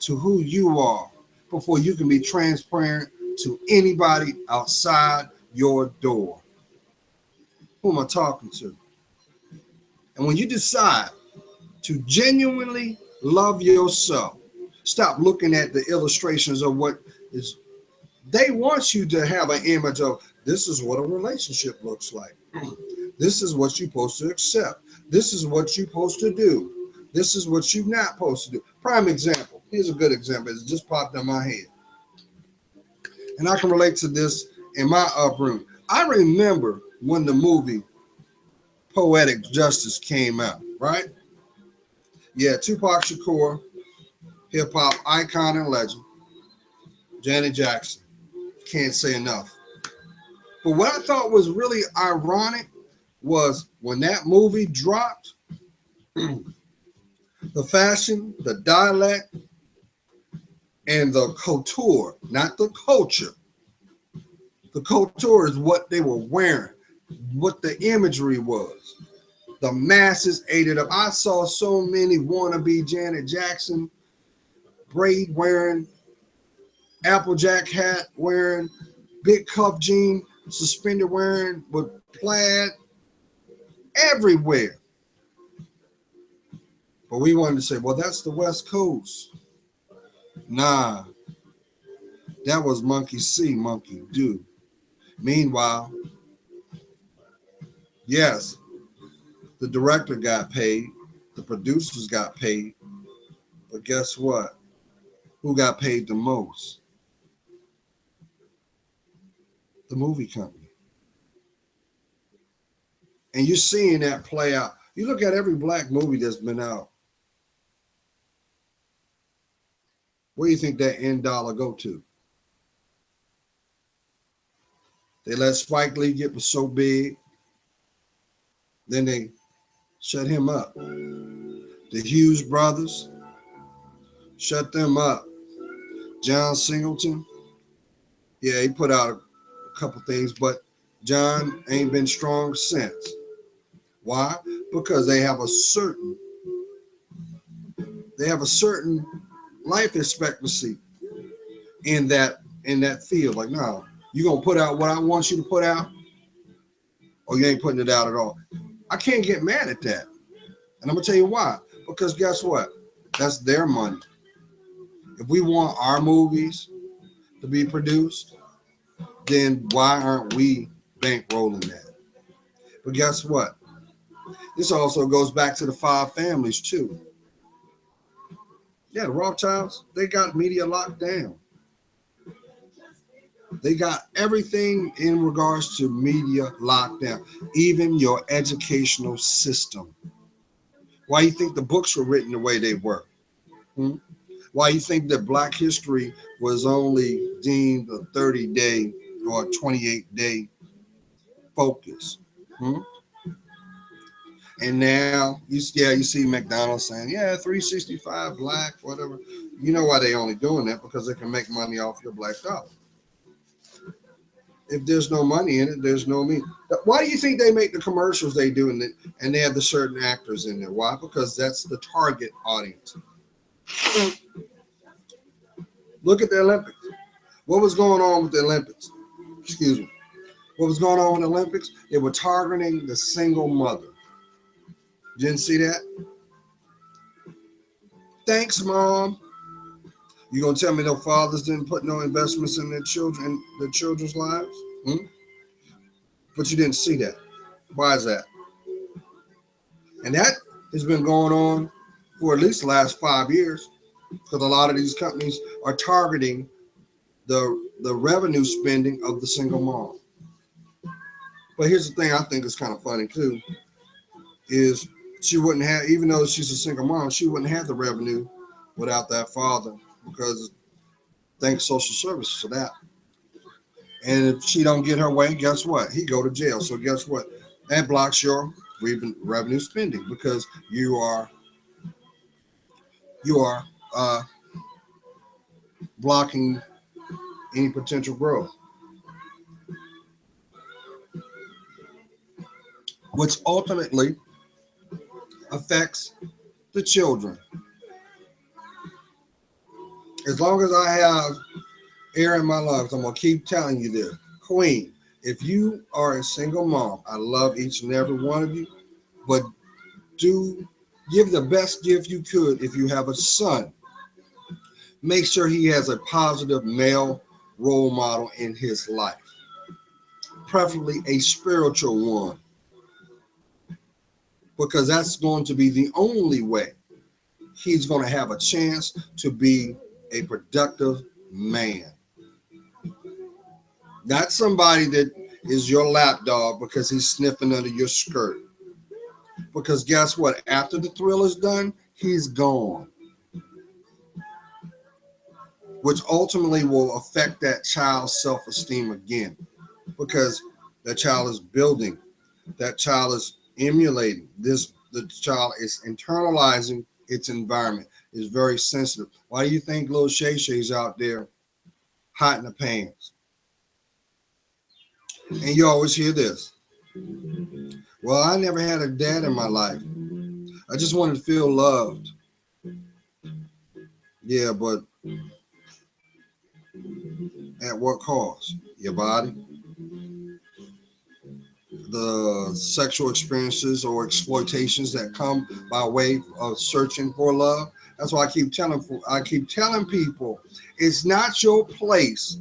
A: to who you are before you can be transparent to anybody outside your door. Who am I talking to? And when you decide to genuinely love yourself, stop looking at the illustrations of what is. They want you to have an image of this is what a relationship looks like. This is what you're supposed to accept. This is what you're supposed to do. This is what you're not supposed to do. Prime example. Here's a good example. It just popped in my head. And I can relate to this in my upbringing. I remember when the movie Poetic Justice came out, right? Yeah, Tupac Shakur, hip-hop icon and legend. Janet Jackson. Can't say enough. But what I thought was really ironic was when that movie dropped, the fashion, the dialect, and the couture, not the culture. The couture is what they were wearing, what the imagery was. The masses ate it up. I saw so many wannabe Janet Jackson, braid wearing, Applejack hat wearing, big cuff jean, suspender wearing with plaid everywhere. But we wanted to say, well, that's the West Coast. Nah, that was monkey see, monkey do. Meanwhile, yes, the director got paid, the producers got paid, but guess what? Who got paid the most? The movie company. And you're seeing that play out. You look at every black movie that's been out. Where do you think that end dollar go to? They let Spike Lee get so big, then they shut him up. The Hughes brothers, shut them up. John Singleton, yeah, he put out a couple things, but John ain't been strong since. Why? Because they have a certain life expectancy in that field. Like, no, you gonna put out what I want you to put out, or you ain't putting it out at all. I can't get mad at that. And I'm gonna tell you why. Because guess what? That's their money. If we want our movies to be produced, then why aren't we bankrolling that? But guess what? This also goes back to the five families too. Yeah, the Rothschilds, they got media locked down. They got everything in regards to media locked down, even your educational system. Why do you think the books were written the way they were? Why do you think that Black history was only deemed a 30-day or 28-day focus? And now you see McDonald's saying, yeah, 365 black, whatever. You know why they only doing that? Because they can make money off your black dollar. If there's no money in it, there's no meaning. Why do you think they make the commercials they do and they have the certain actors in there? Why? Because that's the target audience. Look at the Olympics. What was going on with the Olympics? Excuse me. What was going on with the Olympics? They were targeting the single mother. Didn't see that? Thanks, Mom. You gonna tell me no fathers didn't put no investments in their children's lives? But you didn't see that. Why is that? And that has been going on for at least the last 5 years, because a lot of these companies are targeting the revenue spending of the single mom. But here's the thing I think is kind of funny too, is she wouldn't have, even though she's a single mom, she wouldn't have the revenue without that father, because thanks social services for that. And if she don't get her way, guess what? He go to jail. So guess what? That blocks your revenue spending, because you are blocking any potential growth, which ultimately affects the children. As long as I have air in my lungs, I'm gonna keep telling you this, Queen. If you are a single mom, I love each and every one of you, but do give the best gift you could. If you have a son, make sure he has a positive male role model in his life, preferably a spiritual one, because that's going to be the only way he's going to have a chance to be a productive man. Not somebody that is your lapdog because he's sniffing under your skirt. Because guess what? After the thrill is done, he's gone, which ultimately will affect that child's self-esteem again, because that child is building, that child is emulating this, the child is internalizing its environment, is very sensitive. Why do you think little Shay Shay's out there hot in the pants? And you always hear this. Well, I never had a dad in my life. I just wanted to feel loved. Yeah, but at what cost? Your body? The sexual experiences or exploitations that come by way of searching for love. That's why I keep telling people, it's not your place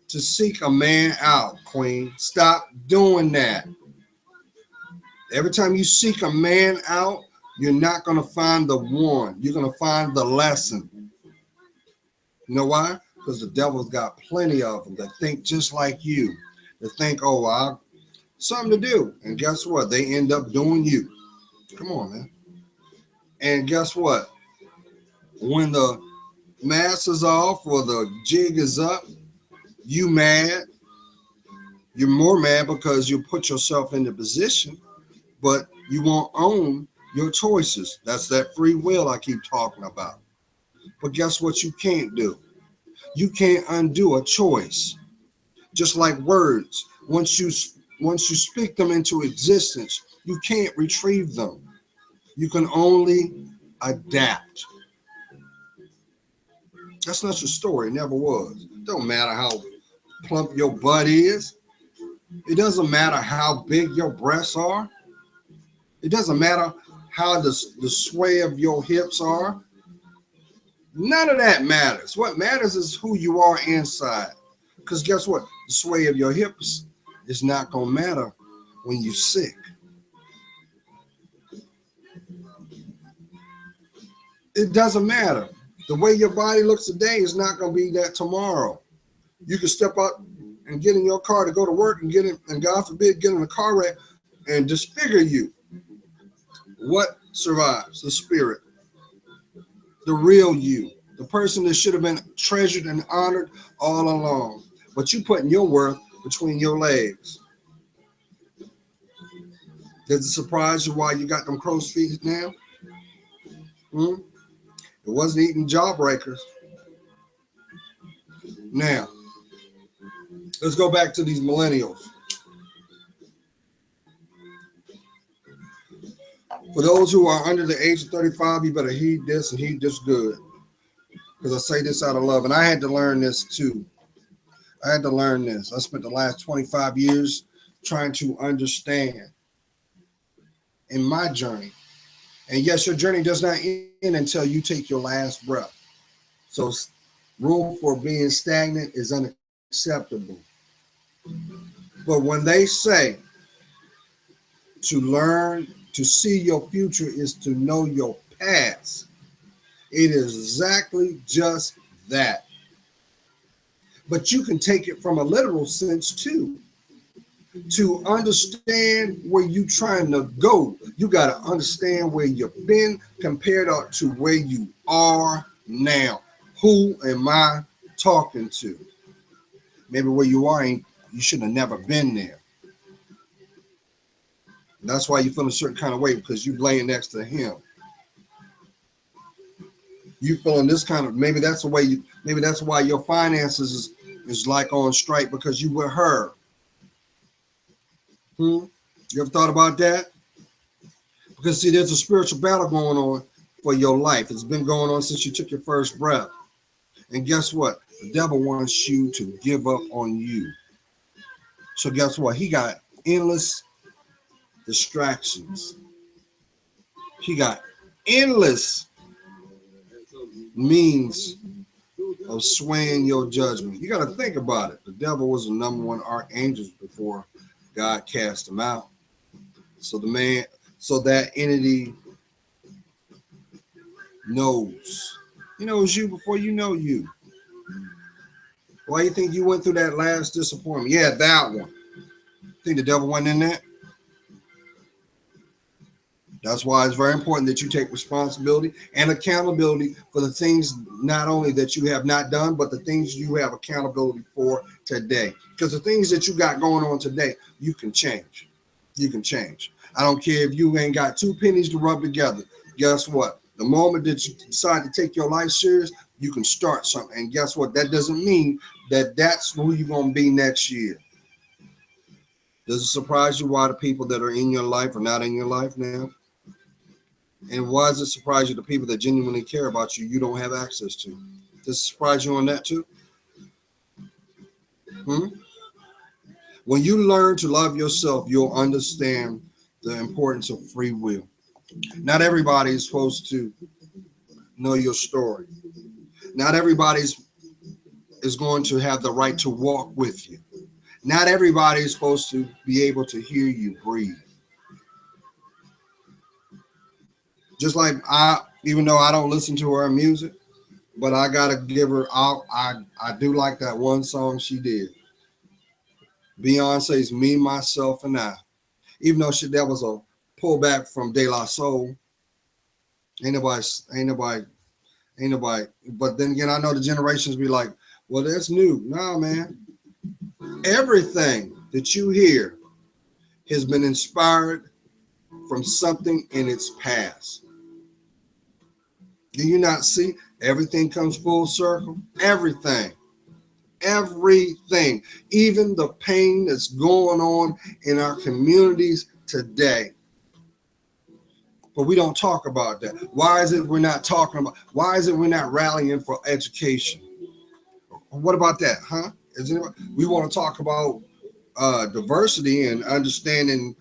A: to seek a man out, Queen. Stop doing that. Every time you seek a man out, you're not going to find the one. You're going to find the lesson. You know why? Because the devil's got plenty of them that think just like you. That think, oh, well, something to do. And guess what? They end up doing you. Come on, man. And guess what? When the mask is off or the jig is up, you mad. You're more mad because you put yourself in the position, but you won't own your choices. That's that free will I keep talking about. But guess what you can't do? You can't undo a choice. Just like words, once you speak them into existence, you can't retrieve them. You can only adapt. That's not your story. It never was. It don't matter how plump your butt is. It doesn't matter how big your breasts are. It doesn't matter how the sway of your hips are. None of that matters. What matters is who you are inside. Because guess what? The sway of your hips is not going to matter when you're sick. It doesn't matter. The way your body looks today is not going to be that tomorrow. You can step out and get in your car to go to work and get in, and God forbid, get in a car wreck and disfigure you. What survives? The spirit, the real you, the person that should have been treasured and honored all along. But you putting your worth between your legs. Does it surprise you why you got them crow's feet now? It wasn't eating jawbreakers. Now, let's go back to these millennials. For those who are under the age of 35, you better heed this and heed this good. Because I say this out of love. And I had to learn this too. I had to learn this. I spent the last 25 years trying to understand in my journey. And yes, your journey does not end until you take your last breath. So room for being stagnant is unacceptable. But when they say to learn to see your future is to know your past, it is exactly just that. But you can take it from a literal sense too. To understand where you're trying to go, you got to understand where you've been compared to where you are now. Who am I talking to? Maybe where you are, you should have never been there. That's why you feel a certain kind of way, because you laying next to him. You feeling this kind of, maybe that's the way you, maybe that's why your finances is like on strike, because you with her. You ever thought about that? Because see, there's a spiritual battle going on for your life. It's been going on since you took your first breath. And guess what? The devil wants you to give up on you. So guess what? He got endless distractions. He got endless means of swaying your judgment. You got to think about it. The devil was the number one archangel before God cast him out. So that entity knows. He knows you before you know you. Why do you think you went through that last disappointment? Yeah, that one. Think the devil went in that? That's why it's very important that you take responsibility and accountability for the things not only that you have not done, but the things you have accountability for today. Because the things that you got going on today, you can change. You can change. I don't care if you ain't got two pennies to rub together. Guess what? The moment that you decide to take your life serious, you can start something. And guess what? That doesn't mean that that's who you're going to be next year. Does it surprise you why the people that are in your life are not in your life now? And why does it surprise you the people that genuinely care about you, you don't have access to? Does it surprise you on that too? When you learn to love yourself, you'll understand the importance of free will. Not everybody is supposed to know your story. Not everybody is going to have the right to walk with you. Not everybody is supposed to be able to hear you breathe. Just like even though I don't listen to her music, but I gotta give her out. I do like that one song she did. Beyonce's "Me, Myself, and I." Even though that was a pullback from De La Soul, ain't nobody. But then again, I know the generations be like, "Well, that's new." No, man. Everything that you hear has been inspired from something in its past. Do you not see? Everything comes full circle. Everything. Even the pain that's going on in our communities today. But we don't talk about that. Why is it we're not talking about? Why is it we're not rallying for education? What about that, huh? We want to talk about diversity and understanding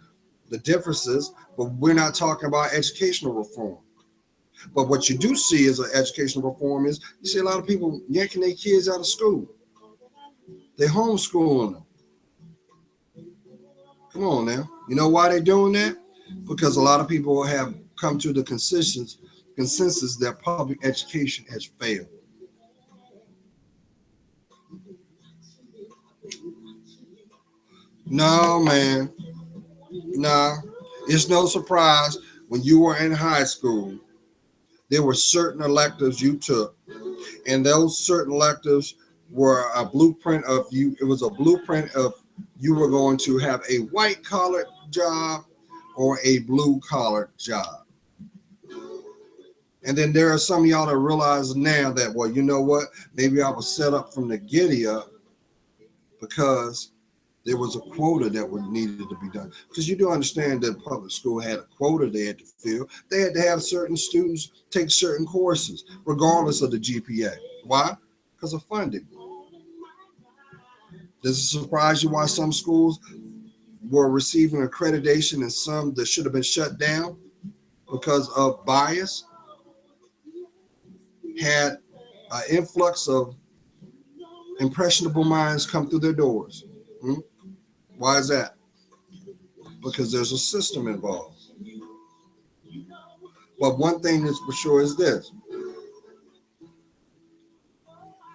A: the differences, but we're not talking about educational reform. But what you do see as an educational reform is you see a lot of people yanking their kids out of school. They homeschooling them. Come on now. You know why they're doing that? Because a lot of people have come to the consensus that public education has failed. No, man. Nah. It's no surprise when you were in high school, there were certain electives you took, and those certain electives were a blueprint of you. It was a blueprint of you were going to have a white collar job or a blue collar job. And then there are some of y'all that realize now that, well, you know what? Maybe I was set up from the giddy up because there was a quota that needed to be done. Because you do understand that public school had a quota they had to fill. They had to have certain students take certain courses, regardless of the GPA. Why? Because of funding. Does it surprise you why some schools were receiving accreditation and some that should have been shut down because of bias? Had an influx of impressionable minds come through their doors. Why is that? Because there's a system involved. But one thing that's for sure is this.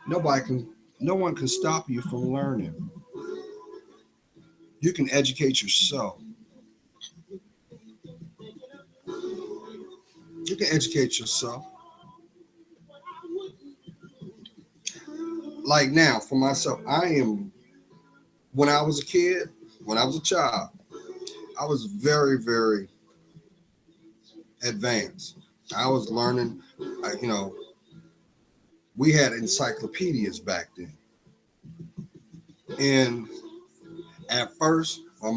A: Nobody can No one can stop you from learning. You can educate yourself. You can educate yourself. Like now, for myself, when I was a kid, when I was a child, I was very, very advanced. I was learning, you know, we had encyclopedias back then. And at first, oh,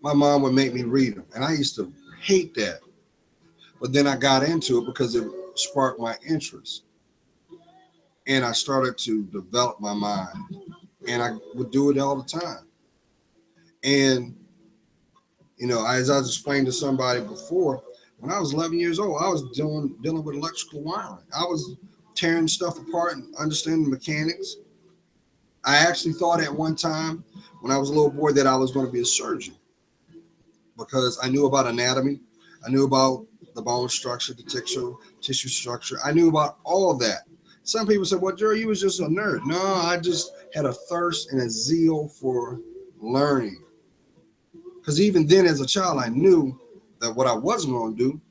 A: my mom would make me read them. And I used to hate that. But then I got into it because it sparked my interest. And I started to develop my mind. And I would do it all the time. And, as I was explaining to somebody before, when I was 11 years old, I was dealing with electrical wiring. I was tearing stuff apart and understanding mechanics. I actually thought at one time when I was a little boy that I was going to be a surgeon because I knew about anatomy. I knew about the bone structure, the tissue structure. I knew about all of that. Some people said, well, Jerry, you was just a nerd. No, I just had a thirst and a zeal for learning. Because even then, as a child, I knew that what I wasn't going to do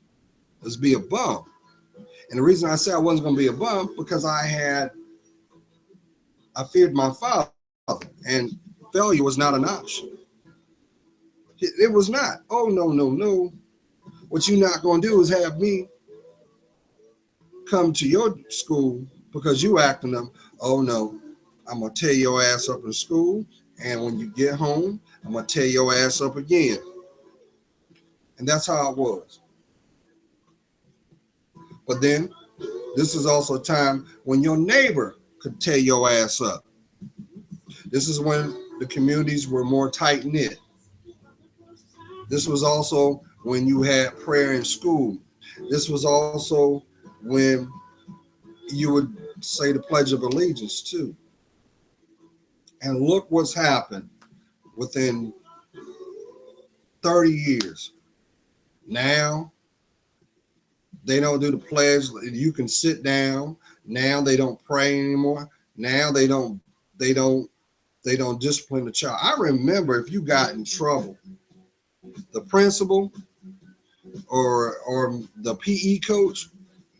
A: was be a bum. And the reason I said I wasn't going to be a bum, because I feared my father, and failure was not an option. It was not. Oh, no, no, no. What you're not going to do is have me come to your school because you acting up. Oh, no, I'm going to tear your ass up in school. And when you get home, I'm going to tear your ass up again. And that's how it was. But then this is also a time when your neighbor could tear your ass up. This is when the communities were more tight knit. This was also when you had prayer in school. This was also when you would say the Pledge of Allegiance too. And look what's happened within 30 years. Now they don't do the pledge. You can sit down. Now they don't pray anymore. Now they don't discipline the child. I remember if you got in trouble, the principal or the PE coach,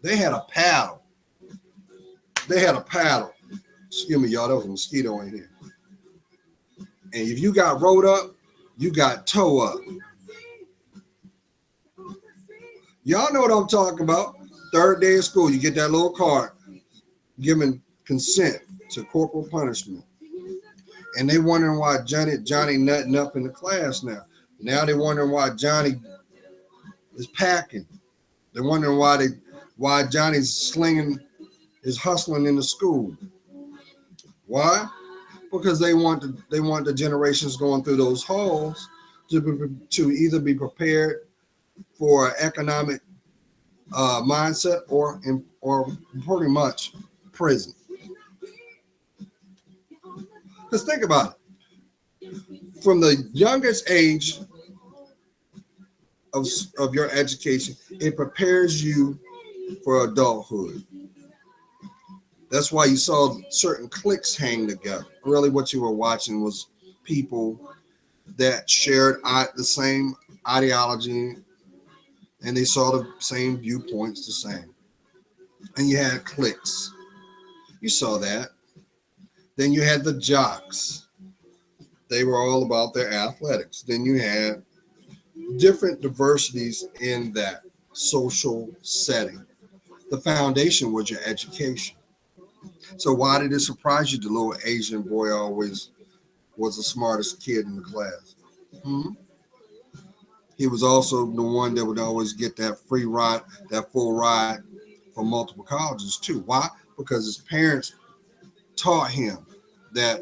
A: they had a paddle. Excuse me, y'all, there was a mosquito in here. And if you got rolled up, you got toe up. Y'all know what I'm talking about. Third day of school, you get that little card giving consent to corporal punishment. And they wondering why Johnny nutting up in the class now. Now they wondering why Johnny is packing. They're wondering why Johnny's is hustling in the school. Why? Because they want the generations going through those halls to either be prepared for economic mindset or pretty much prison. Because think about it. From the youngest age of your education, it prepares you for adulthood. That's why you saw certain cliques hang together. Really what you were watching was people that shared the same ideology and they saw the same viewpoints the same. And you had cliques. You saw that. Then you had the jocks. They were all about their athletics. Then you had different diversities in that social setting. The foundation was your education. So why did it surprise you the little Asian boy always was the smartest kid in the class? He was also the one that would always get that free ride, that full ride from multiple colleges too. Why? Because his parents taught him that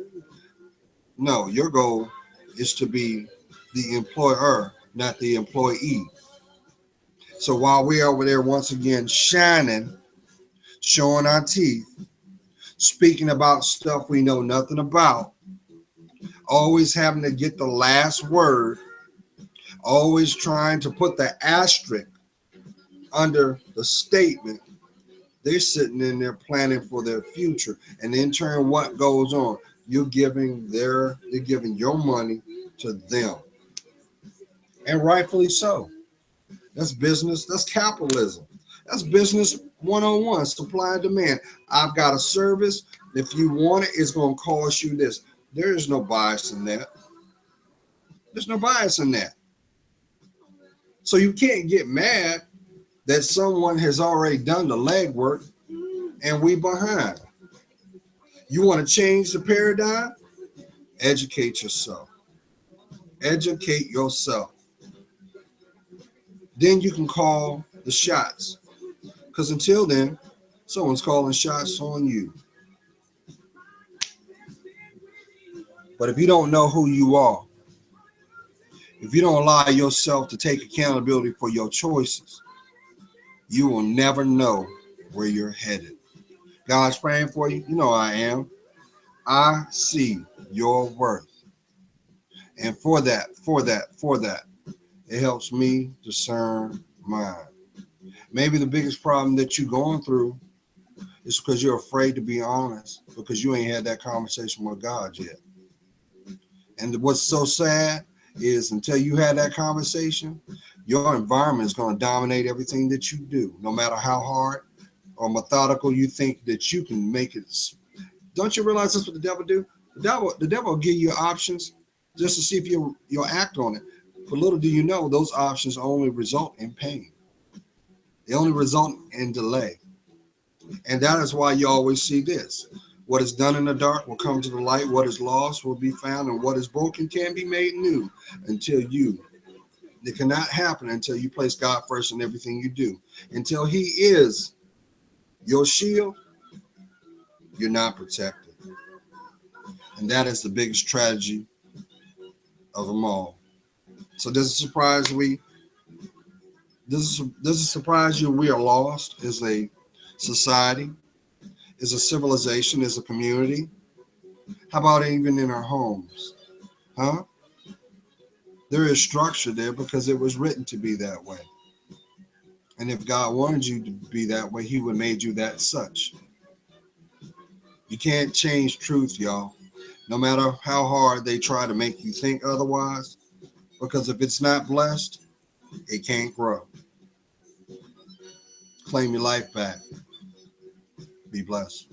A: no, your goal is to be the employer, not the employee. So while we're over there once again shining, showing our teeth, speaking about stuff we know nothing about, always having to get the last word, always trying to put the asterisk under the statement, They're sitting in there planning for their future. And in turn, what goes on? You're giving your money to them. And rightfully so. That's business. That's capitalism. That's business 101, supply and demand. I've got a service. If you want it, it's going to cost you this. There is no bias in that. There's no bias in that. So you can't get mad that someone has already done the legwork and we behind. You want to change the paradigm? Educate yourself. Educate yourself. Then you can call the shots. Because until then, someone's calling shots on you. But if you don't know who you are, if you don't allow yourself to take accountability for your choices, you will never know where you're headed. God's praying for you. You know I am. I see your worth. And for that, it helps me discern mine. Maybe the biggest problem that you're going through is because you're afraid to be honest, because you ain't had that conversation with God yet. And what's so sad is until you had that conversation, your environment is going to dominate everything that you do, no matter how hard or methodical you think that you can make it. Don't you realize that's what the devil do? The devil will give you options just to see if you'll act on it. But little do you know, those options only result in pain. They only result in delay. And that is why you always see this. What is done in the dark will come to the light. What is lost will be found. And what is broken can be made new It cannot happen until you place God first in everything you do. Until he is your shield, you're not protected. And that is the biggest tragedy of them all. So does it surprise you we are lost as a society, as a civilization, as a community? How about even in our homes? Huh? There is structure there because it was written to be that way. And if God wanted you to be that way, he would have made you that such. You can't change truth, y'all. No matter how hard they try to make you think otherwise, because if it's not blessed, it can't grow. Claim your life back. Be blessed.